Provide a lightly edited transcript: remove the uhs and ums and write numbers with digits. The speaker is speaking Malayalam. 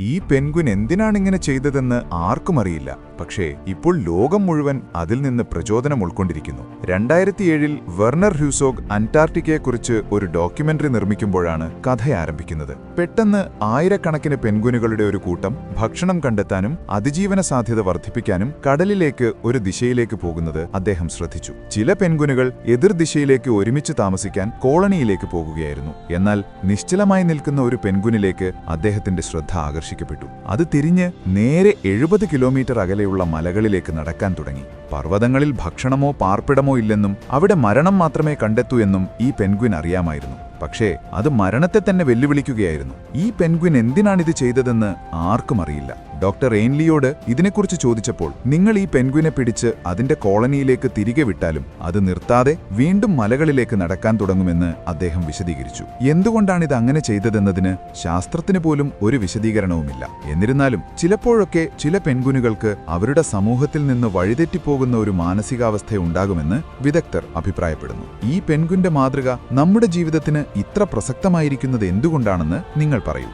ഈ പെൻഗ്വിൻ എന്തിനാണിങ്ങനെ ചെയ്തതെന്ന് ആർക്കും അറിയില്ല. പക്ഷേ ഇപ്പോൾ ലോകം മുഴുവൻ അതിൽ നിന്ന് പ്രചോദനം ഉൾക്കൊണ്ടിരിക്കുന്നു. 2007 വെർണർ ഹ്യൂസോഗ് അന്റാർട്ടിക്കയെക്കുറിച്ച് ഒരു ഡോക്യുമെന്ററി നിർമ്മിക്കുമ്പോഴാണ് കഥ ആരംഭിക്കുന്നത്. പെട്ടെന്ന് ആയിരക്കണക്കിന് പെൻഗ്വിനുകളുടെ ഒരു കൂട്ടം ഭക്ഷണം കണ്ടെത്താനും അതിജീവന സാധ്യത വർദ്ധിപ്പിക്കാനും കടലിലേക്ക് ഒരു ദിശയിലേക്ക് പോകുന്നത് അദ്ദേഹം ശ്രദ്ധിച്ചു. ചില പെൻഗ്വിനുകൾ എതിർദിശയിലേക്ക് ഒരുമിച്ച് താമസിക്കാൻ കോളനിയിലേക്ക് പോകുകയായിരുന്നു. എന്നാൽ നിശ്ചലമായി നിൽക്കുന്ന ഒരു പെൻഗ്വിനിലേക്ക് അദ്ദേഹത്തിന്റെ ശ്രദ്ധ ആകർഷിക്കപ്പെട്ടു. അത് തിരിഞ്ഞ് നേരെ 70 കിലോമീറ്റർ അകലെയുള്ള മലകളിലേക്ക് നടക്കാൻ തുടങ്ങി. പർവ്വതങ്ങളിൽ ഭക്ഷണമോ പാർപ്പിടമോ ഇല്ലെന്നും അവിടെ മരണം മാത്രമേ കണ്ടെത്തൂ എന്നും ഈ പെൻഗ്വിൻ അറിയാമായിരുന്നു. പക്ഷേ അത് മരണത്തെ തന്നെ വെല്ലുവിളിക്കുകയായിരുന്നു. ഈ പെൻഗ്വിൻ എന്തിനാണിത് ചെയ്തതെന്ന് ആർക്കും അറിയില്ല. ഡോക്ടർ എയിൻലിയോട് ഇതിനെക്കുറിച്ച് ചോദിച്ചപ്പോൾ, നിങ്ങൾ ഈ പെൻഗ്വിനെ പിടിച്ച് അതിന്റെ കോളനിയിലേക്ക് തിരികെ വിട്ടാലും അത് നിർത്താതെ വീണ്ടും മലകളിലേക്ക് നടക്കാൻ തുടങ്ങുമെന്ന് അദ്ദേഹം വിശദീകരിച്ചു. എന്തുകൊണ്ടാണിത് അങ്ങനെ ചെയ്തതെന്നതിന് ശാസ്ത്രത്തിന് പോലും ഒരു വിശദീകരണവുമില്ല. എന്നിരുന്നാലും ചിലപ്പോഴൊക്കെ ചില പെൻഗ്വിനുകൾക്ക് അവരുടെ സമൂഹത്തിൽ നിന്ന് വഴിതെറ്റിപ്പോകുന്ന ഒരു മാനസികാവസ്ഥയുണ്ടാകുമെന്ന് വിദഗ്ധർ അഭിപ്രായപ്പെടുന്നു. ഈ പെൻഗ്വിന്റെ മാതൃക നമ്മുടെ ജീവിതത്തിന് ഇത്ര പ്രസക്തമായിരിക്കുന്നത് എന്തുകൊണ്ടാണെന്ന് നിങ്ങൾ പറയൂ.